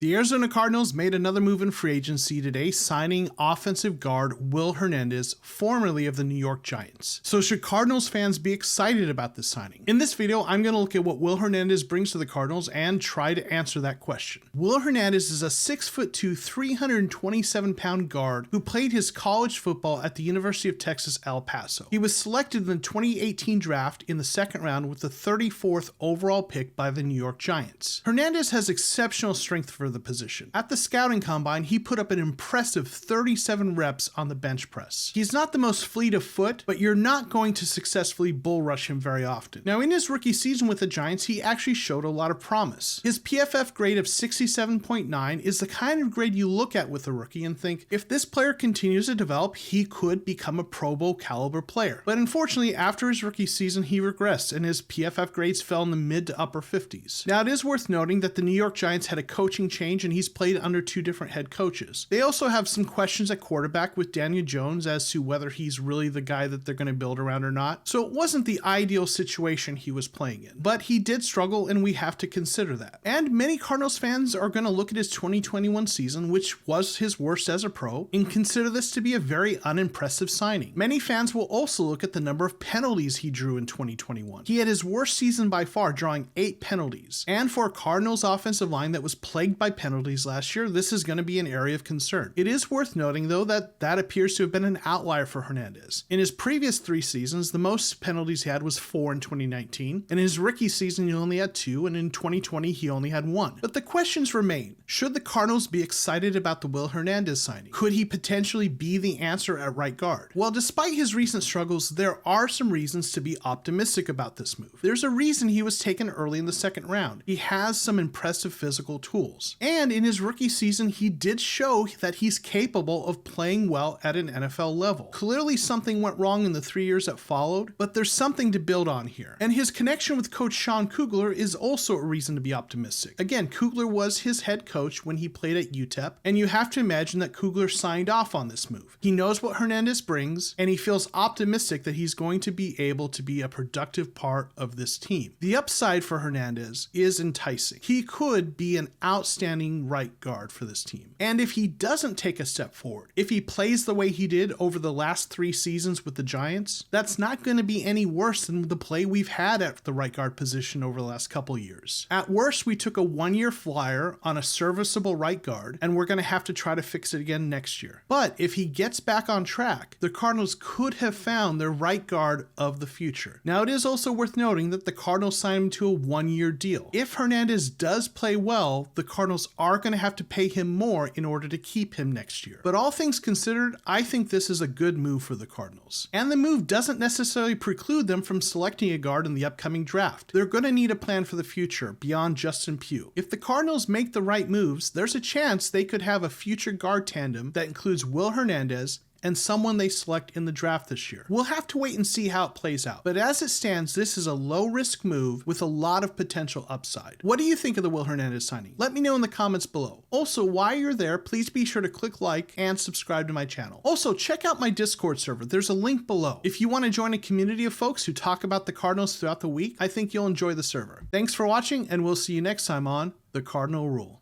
The Arizona Cardinals made another move in free agency today, signing offensive guard Will Hernandez, formerly of the New York Giants. So should Cardinals fans be excited about this signing? In this video, I'm going to look at what Will Hernandez brings to the Cardinals and try to answer that question. Will Hernandez is a 6'2", 327-pound guard who played his college football at the University of Texas, El Paso. He was selected in the 2018 draft in the second round with the 34th overall pick by the New York Giants. Hernandez has exceptional strength for the position. At the scouting combine, he put up an impressive 37 reps on the bench press. He's not the most fleet of foot, but you're not going to successfully bull rush him very often. Now, in his rookie season with the Giants, he actually showed a lot of promise. His PFF grade of 67.9 is the kind of grade you look at with a rookie and think, if this player continues to develop, he could become a Pro Bowl caliber player. But unfortunately, after his rookie season, he regressed and his PFF grades fell in the mid to upper 50s. Now, it is worth noting that the New York Giants had a coaching change and he's played under two different head coaches. They also have some questions at quarterback with Daniel Jones as to whether he's really the guy that they're going to build around or not. So it wasn't the ideal situation he was playing in, but he did struggle and we have to consider that. And many Cardinals fans are going to look at his 2021 season, which was his worst as a pro, and consider this to be a very unimpressive signing. Many fans will also look at the number of penalties he drew in 2021. He had his worst season by far, drawing 8 penalties. And for a Cardinals offensive line that was plagued by penalties last year, this is going to be an area of concern. It is worth noting, though, that appears to have been an outlier for Hernandez. In his previous 3 seasons, the most penalties he had was 4 in 2019. In his rookie season, he only had 2, and in 2020, he only had 1. But the questions remain. Should the Cardinals be excited about the Will Hernandez signing? Could he potentially be the answer at right guard? Well, despite his recent struggles, there are some reasons to be optimistic about this move. There's a reason he was taken early in the second round. He has some impressive physical tools. And in his rookie season, he did show that he's capable of playing well at an NFL level. Clearly something went wrong in the 3 years that followed, but there's something to build on here. And his connection with Coach Sean Kugler is also a reason to be optimistic. Again, Kugler was his head coach when he played at UTEP, and you have to imagine that Kugler signed off on this move. He knows what Hernandez brings, and he feels optimistic that he's going to be able to be a productive part of this team. The upside for Hernandez is enticing. He could be an outstanding right guard for this team. And if he doesn't take a step forward, if he plays the way he did over the last 3 seasons with the Giants, that's not going to be any worse than the play we've had at the right guard position over the last couple years. At worst, we took a 1-year flyer on a serviceable right guard, and we're going to have to try to fix it again next year. But if he gets back on track, the Cardinals could have found their right guard of the future. Now, it is also worth noting that the Cardinals signed him to a 1-year deal. If Hernandez does play well, the Cardinals are going to have to pay him more in order to keep him next year. But all things considered, I think this is a good move for the Cardinals. And the move doesn't necessarily preclude them from selecting a guard in the upcoming draft. They're going to need a plan for the future beyond Justin Pugh. If the Cardinals make the right moves, there's a chance they could have a future guard tandem that includes Will Hernandez and someone they select in the draft this year. We'll have to wait and see how it plays out. But as it stands, this is a low-risk move with a lot of potential upside. What do you think of the Will Hernandez signing? Let me know in the comments below. Also, while you're there, please be sure to click like and subscribe to my channel. Also, check out my Discord server. There's a link below. If you want to join a community of folks who talk about the Cardinals throughout the week, I think you'll enjoy the server. Thanks for watching, and we'll see you next time on The Cardinal Rule.